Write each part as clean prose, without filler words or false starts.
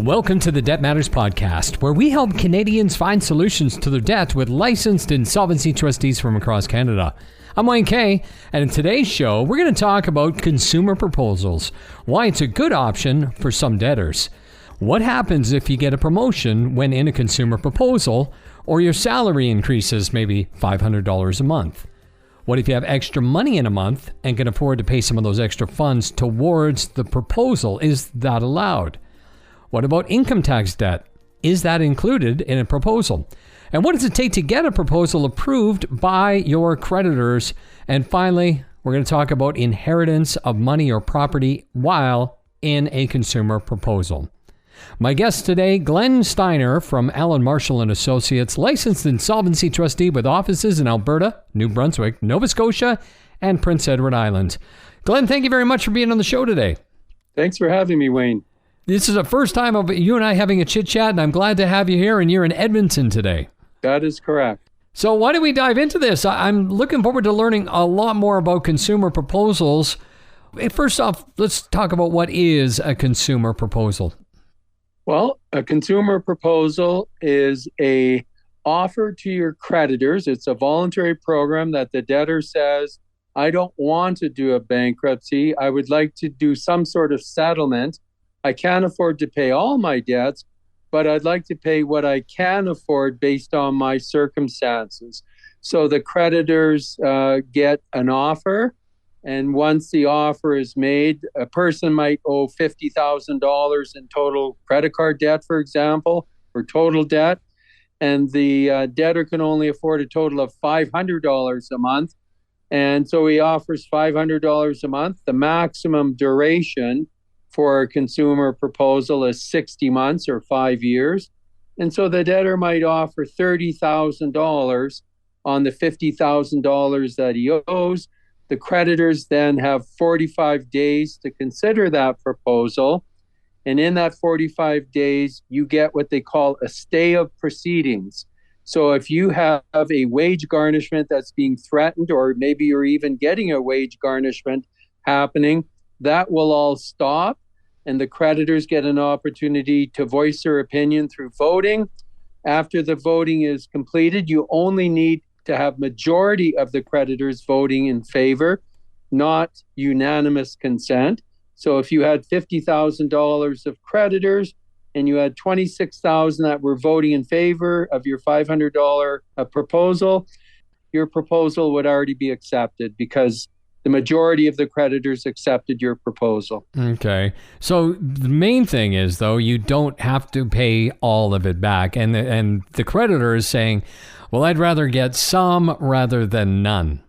Welcome to the Debt Matters Podcast, where we help Canadians find solutions to their debt with licensed insolvency trustees from across Canada. I'm Wayne Kay, and in today's show, we're going to talk about consumer proposals, why it's a good option for some debtors. What happens if you get a promotion when in a consumer proposal, or your salary increases maybe $500 a month? What if you have extra money in a month and can afford to pay some of those extra funds towards the proposal? Is that allowed? What about income tax debt? Is that included in a proposal? And what does it take to get a proposal approved by your creditors? And finally, we're going to talk about inheritance of money or property while in a consumer proposal. My guest today, Glen Steiner from Allen Marshall & Associates, licensed insolvency trustee with offices in Alberta, New Brunswick, Nova Scotia, and Prince Edward Island. Glen, thank you very much for being on the show today. Thanks for having me, Wayne. This is the first time of you and I having a chit-chat, and I'm glad to have you here, and you're in Edmonton today. That is correct. So why don't we dive into this? I'm looking forward to learning a lot more about consumer proposals. First off, let's talk about what is a consumer proposal. Well, a consumer proposal is a offer to your creditors. It's a voluntary program that the debtor says, I don't want to do a bankruptcy. I would like to do some sort of settlement. I can't afford to pay all my debts, but I'd like to pay what I can afford based on my circumstances. So the creditors get an offer, and once the offer is made, a person might owe $50,000 in total credit card debt, for example, or total debt, and the debtor can only afford a total of $500 a month. And so he offers $500 a month. The maximum duration for a consumer proposal is 60 months or 5 years. And so the debtor might offer $30,000 on the $50,000 that he owes. The creditors then have 45 days to consider that proposal. And in that 45 days, you get what they call a stay of proceedings. So if you have a wage garnishment that's being threatened, or maybe you're even getting a wage garnishment happening, that will all stop, and the creditors get an opportunity to voice their opinion through voting. After the voting is completed, you only need to have majority of the creditors voting in favor, not unanimous consent. So if you had $50,000 of creditors and you had $26,000 that were voting in favor of your $500 proposal, your proposal would already be accepted because the majority of the creditors accepted your proposal. Okay. So the main thing is, though, you don't have to pay all of it back. And the creditor is saying, well, I'd rather get some rather than none.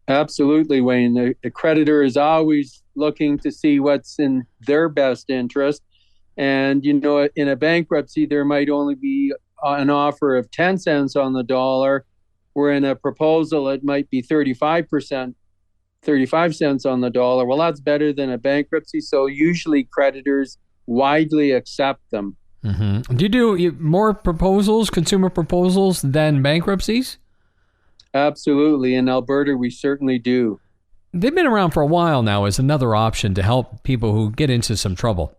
Absolutely, Wayne. The creditor is always looking to see what's in their best interest. And, you know, in a bankruptcy, there might only be an offer of 10 cents on the dollar, where in a proposal, it might be 35 cents on the dollar. Well, that's better than a bankruptcy. So usually creditors widely accept them. Mm-hmm. Do you do more proposals, consumer proposals, than bankruptcies? Absolutely. In Alberta, we certainly do. They've been around for a while now as another option to help people who get into some trouble.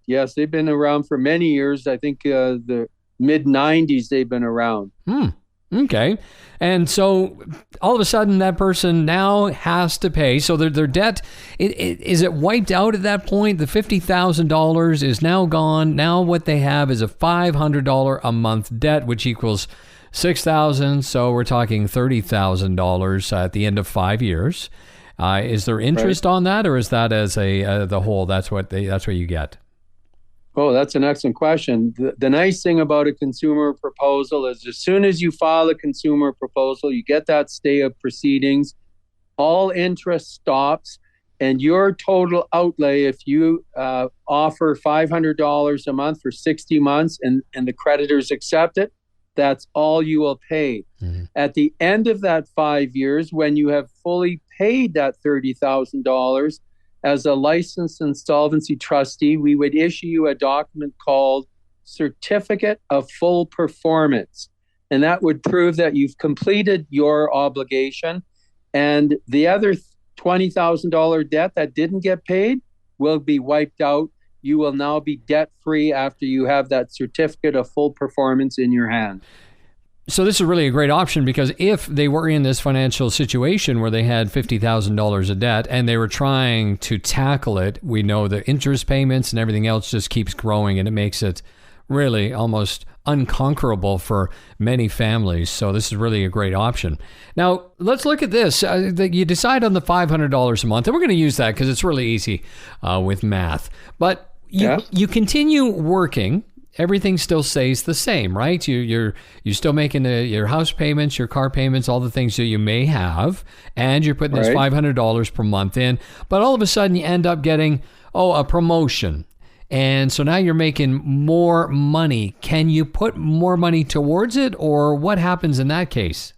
Yes, they've been around for many years. I think the mid-90s they've been around. Okay. And so all of a sudden that person now has to pay. So their debt, is it wiped out at that point? The $50,000 is now gone. Now what they have is a $500 a month debt, which equals $6,000. So we're talking $30,000 at the end of 5 years. Is there interest on that, or is that as the whole? That's what you get. Oh, that's an excellent question. The nice thing about a consumer proposal is as soon as you file a consumer proposal, you get that stay of proceedings, all interest stops, and your total outlay, if you offer $500 a month for 60 months and the creditors accept it, that's all you will pay. Mm-hmm. At the end of that 5 years, when you have fully paid that $30,000, as a licensed insolvency trustee, we would issue you a document called Certificate of Full Performance. And that would prove that you've completed your obligation. And the other $20,000 debt that didn't get paid will be wiped out. you will now be debt-free after you have that certificate of full performance in your hand. So this is really a great option, because if they were in this financial situation where they had $50,000 of debt and they were trying to tackle it, we know the interest payments and everything else just keeps growing, and it makes it really almost unconquerable for many families. So this is really a great option. Now, let's look at this. You decide on the $500 a month, and we're going to use that because it's really easy with math. But you continue working. Everything still stays the same, right? You're still making your house payments, your car payments, all the things that you may have, and you're putting this $500 per month in. But all of a sudden, you end up getting a promotion, and so now you're making more money. Can you put more money towards it, or what happens in that case?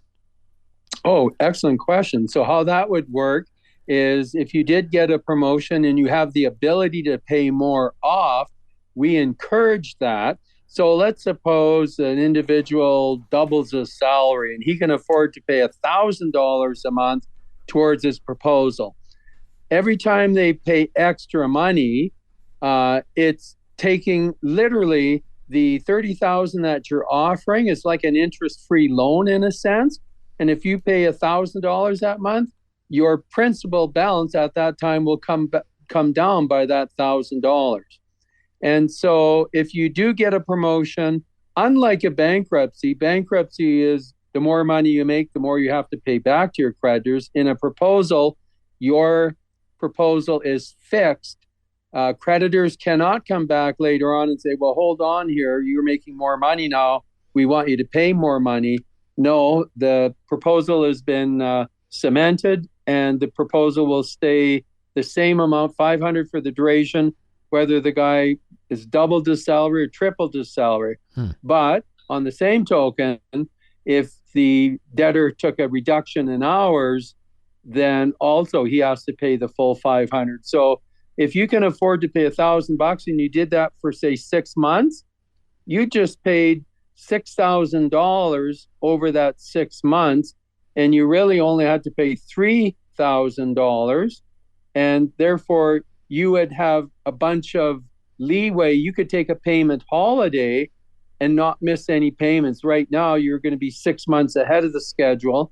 Oh, excellent question. So how that would work is if you did get a promotion and you have the ability to pay more off, we encourage that. So let's suppose an individual doubles his salary and he can afford to pay $1,000 a month towards his proposal. Every time they pay extra money, it's taking literally the $30,000 that you're offering is like an interest-free loan in a sense. And if you pay $1,000 that month, your principal balance at that time will come down by that $1,000. And so if you do get a promotion, unlike a bankruptcy is the more money you make, the more you have to pay back to your creditors. In a proposal, your proposal is fixed. Creditors cannot come back later on and say, well, hold on here, you're making more money now, we want you to pay more money. No, the proposal has been cemented, and the proposal will stay the same amount, $500 for the duration, whether the guy is doubled his salary or tripled his salary. But on the same token, if the debtor took a reduction in hours, then also he has to pay the full $500. So if you can afford to pay $1,000 and you did that for, say, 6 months, you just paid $6,000 over that 6 months, and you really only had to pay $3,000. And therefore, you would have a bunch of leeway. You could take a payment holiday and not miss any payments. Right now, you're going to be 6 months ahead of the schedule.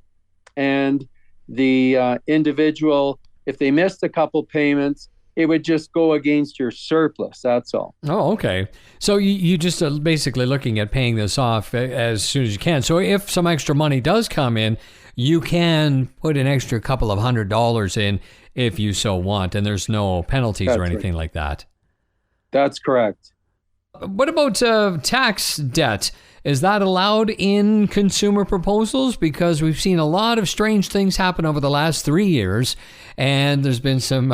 And the individual, if they missed a couple payments, it would just go against your surplus. That's all. Oh, okay. So you just are basically looking at paying this off as soon as you can. So if some extra money does come in, you can put an extra couple of $100 in if you so want, and there's no penalties or anything like that. That's correct. What about tax debt? Is that allowed in consumer proposals? Because we've seen a lot of strange things happen over the last 3 years, and there's been some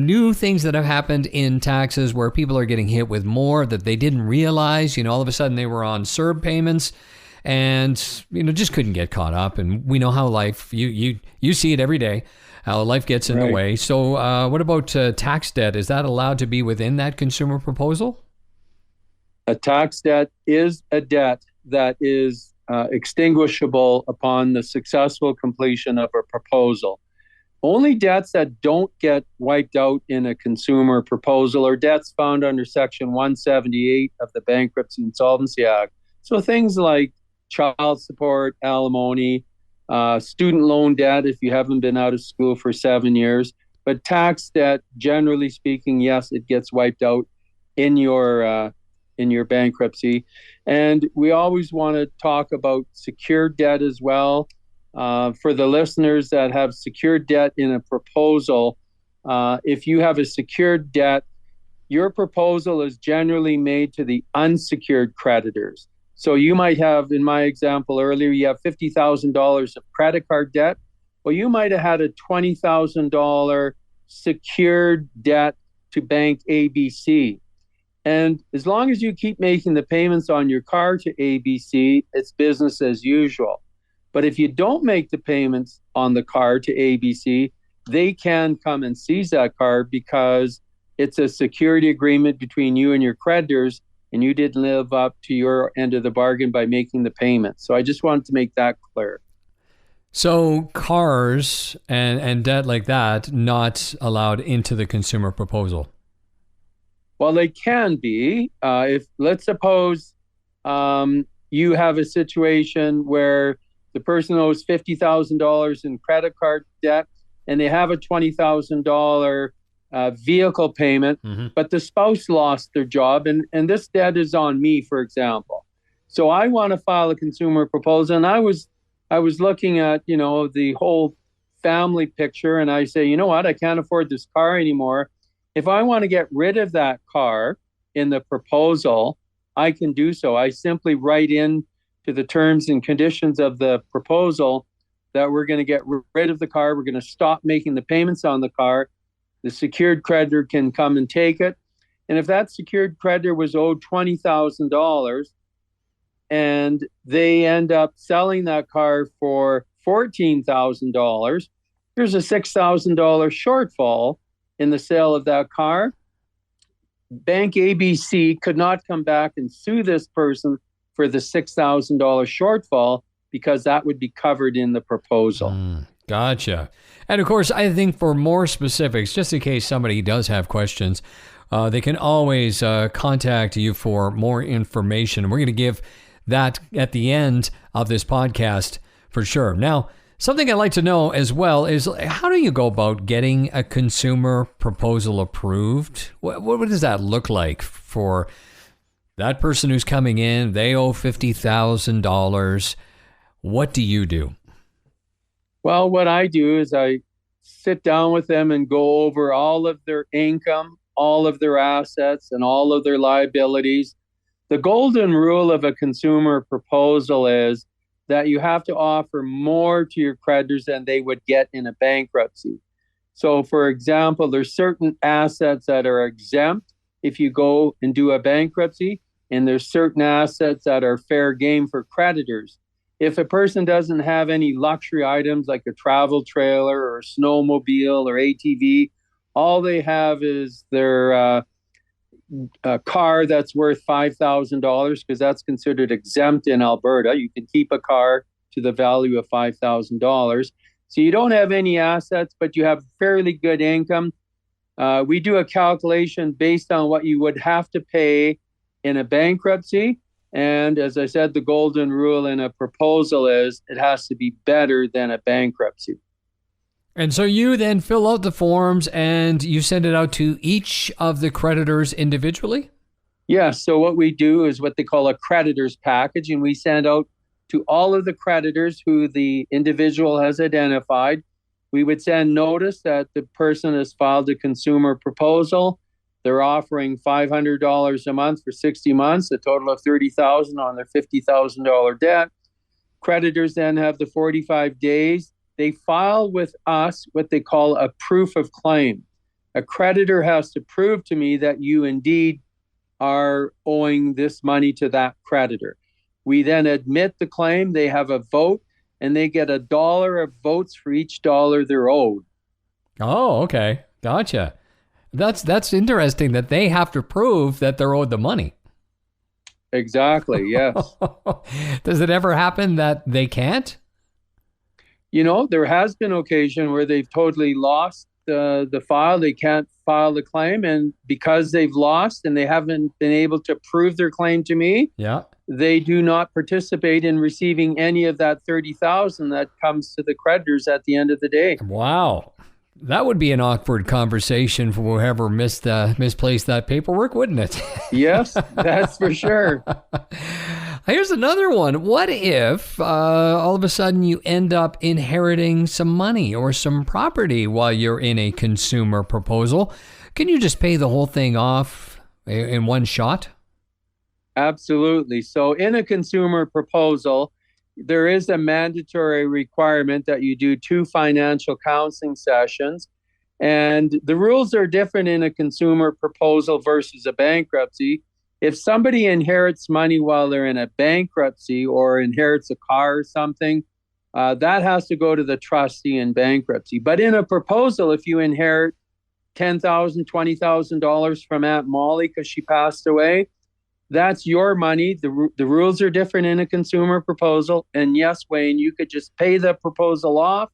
new things that have happened in taxes where people are getting hit with more that they didn't realize. All of a sudden they were on CERB payments, and just couldn't get caught up. And we know how life you see it every day, how life gets in the way. So what about tax debt? Is that allowed to be within that consumer proposal? A tax debt is a debt that is extinguishable upon the successful completion of a proposal. Only debts that don't get wiped out in a consumer proposal are debts found under Section 178 of the Bankruptcy Insolvency Act. So things like child support, alimony, student loan debt if you haven't been out of school for 7 years. But tax debt, generally speaking, yes, it gets wiped out in your bankruptcy. And we always want to talk about secured debt as well. For the listeners that have secured debt in a proposal, if you have a secured debt, your proposal is generally made to the unsecured creditors. So you might have, in my example earlier, you have $50,000 of credit card debt. Well, you might have had a $20,000 secured debt to bank ABC. And as long as you keep making the payments on your car to ABC, it's business as usual. But if you don't make the payments on the car to ABC, they can come and seize that car because it's a security agreement between you and your creditors, and you didn't live up to your end of the bargain by making the payment. So I just wanted to make that clear. So cars and debt like that not allowed into the consumer proposal? Well, they can be. If let's suppose you have a situation where the person owes $50,000 in credit card debt, and they have a $20,000 vehicle payment, but the spouse lost their job, and this debt is on me, for example. So I want to file a consumer proposal, and I was looking at the whole family picture, and I say, you know what, I can't afford this car anymore. If I want to get rid of that car in the proposal, I can do so. I simply write in to the terms and conditions of the proposal that we're going to get rid of the car. We're going to stop making the payments on the car. The secured creditor can come and take it. And if that secured creditor was owed $20,000 and they end up selling that car for $14,000, there's a $6,000 shortfall in the sale of that car. Bank ABC could not come back and sue this person for the $6,000 shortfall because that would be covered in the proposal. Gotcha. And of course, I think for more specifics, just in case somebody does have questions, they can always contact you for more information. We're going to give that at the end of this podcast for sure. Now, something I'd like to know as well is, how do you go about getting a consumer proposal approved? What does that look like for that person who's coming in? They owe $50,000. What do you do? Well, what I do is I sit down with them and go over all of their income, all of their assets, and all of their liabilities. The golden rule of a consumer proposal is that you have to offer more to your creditors than they would get in a bankruptcy. So, for example, there's certain assets that are exempt if you go and do a bankruptcy, and there's certain assets that are fair game for creditors. If a person doesn't have any luxury items like a travel trailer or a snowmobile or ATV, all they have is their car that's worth $5,000, because that's considered exempt in Alberta. You can keep a car to the value of $5,000. So you don't have any assets, but you have fairly good income. We do a calculation based on what you would have to pay in a bankruptcy. And as I said, the golden rule in a proposal is it has to be better than a bankruptcy. And so you then fill out the forms and you send it out to each of the creditors individually? Yes. So what we do is what they call a creditors package, and we send out to all of the creditors who the individual has identified. We would send notice that the person has filed a consumer proposal. They're offering $500 a month for 60 months, a total of $30,000 on their $50,000 debt. Creditors then have the 45 days. They file with us what they call a proof of claim. A creditor has to prove to me that you indeed are owing this money to that creditor. We then admit the claim. They have a vote, and they get $1 of votes for each dollar they're owed. Oh, okay. Gotcha. That's interesting that they have to prove that they're owed the money. Exactly, yes. Does it ever happen that they can't? You know, there has been occasion where they've totally lost the file. They can't file the claim, and because they've lost and they haven't been able to prove their claim to me, they do not participate in receiving any of that $30,000 that comes to the creditors at the end of the day. Wow. That would be an awkward conversation for whoever misplaced that paperwork, wouldn't it? Yes, that's for sure. Here's another one. What if all of a sudden you end up inheriting some money or some property while you're in a consumer proposal? Can you just pay the whole thing off in one shot? Absolutely. So in a consumer proposal, there is a mandatory requirement that you do 2 financial counseling sessions. And the rules are different in a consumer proposal versus a bankruptcy. If somebody inherits money while they're in a bankruptcy or inherits a car or something, that has to go to the trustee in bankruptcy. But in a proposal, if you inherit $10,000, $20,000 from Aunt Molly because she passed away, that's your money. The rules are different in a consumer proposal. And yes, Wayne, you could just pay the proposal off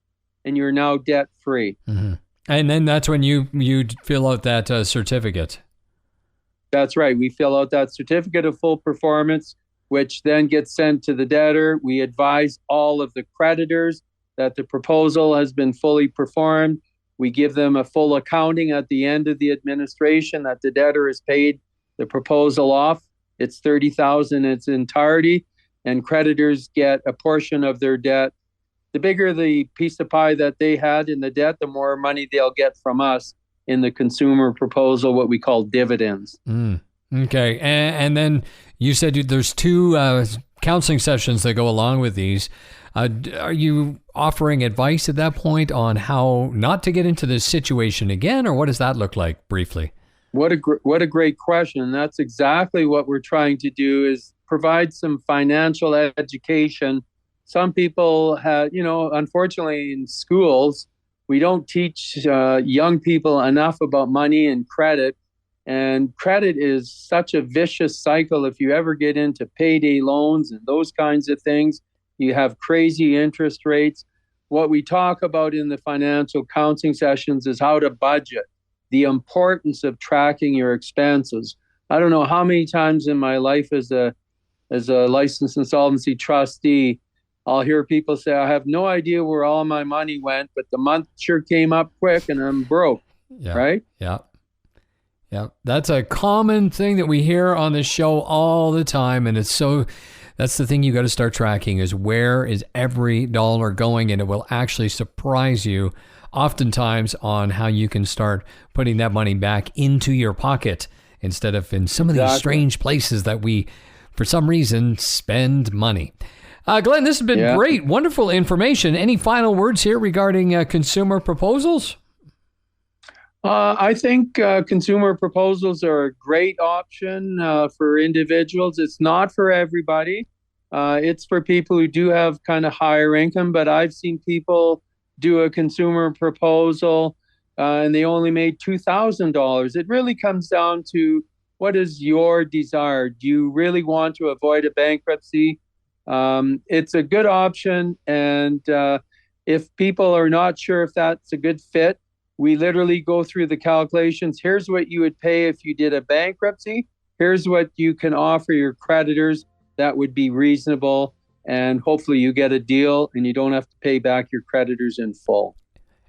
and you're now debt free. Mm-hmm. And then that's when you fill out that certificate. That's right. We fill out that certificate of full performance, which then gets sent to the debtor. We advise all of the creditors that the proposal has been fully performed. We give them a full accounting at the end of the administration that the debtor has paid the proposal off. It's $30,000 in its entirety, and creditors get a portion of their debt. The bigger the piece of pie that they had in the debt, the more money they'll get from us in the consumer proposal, what we call dividends. Okay. And then you said there's 2 counseling sessions that go along with these. Are you offering advice at that point on how not to get into this situation again, or what does that look like briefly? What a great question. That's exactly what we're trying to do, is provide some financial education. Some people have, unfortunately in schools, we don't teach young people enough about money and credit. And credit is such a vicious cycle. If you ever get into payday loans and those kinds of things, you have crazy interest rates. What we talk about in the financial counseling sessions is how to budget, the importance of tracking your expenses. I don't know how many times in my life as a licensed insolvency trustee, I'll hear people say, I have no idea where all my money went, but the month sure came up quick and I'm broke. Yeah. Right? Yeah. Yeah. That's a common thing that we hear on this show all the time. And that's the thing you got to start tracking, is where is every dollar going? And it will actually surprise you oftentimes on how you can start putting that money back into your pocket instead of in some of these strange places that we, for some reason, spend money. Glen, this has been great. Wonderful information. Any final words here regarding consumer proposals? I think consumer proposals are a great option for individuals. It's not for everybody. It's for people who do have kind of higher income, but I've seen people do a consumer proposal and they only made $2,000. It really comes down to, what is your desire? Do you really want to avoid a bankruptcy? It's a good option. And if people are not sure if that's a good fit, we literally go through the calculations. Here's what you would pay if you did a bankruptcy. Here's what you can offer your creditors that would be reasonable. And hopefully you get a deal and you don't have to pay back your creditors in full.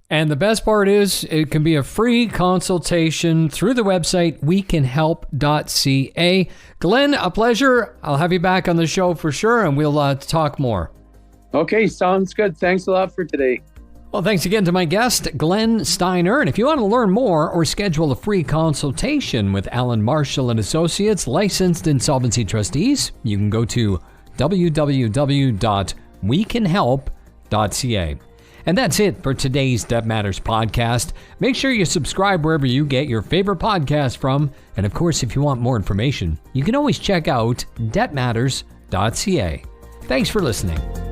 And the best part is it can be a free consultation through the website wecanhelp.ca. Glen, a pleasure. I'll have you back on the show for sure, and we'll talk more. Okay, sounds good. Thanks a lot for today. Well, thanks again to my guest, Glen Steiner. And if you want to learn more or schedule a free consultation with Alan Marshall and Associates, licensed insolvency trustees, you can go to www.wecanhelp.ca. And that's it for today's Debt Matters podcast. Make sure you subscribe wherever you get your favorite podcast from. And of course, if you want more information, you can always check out debtmatters.ca. Thanks for listening.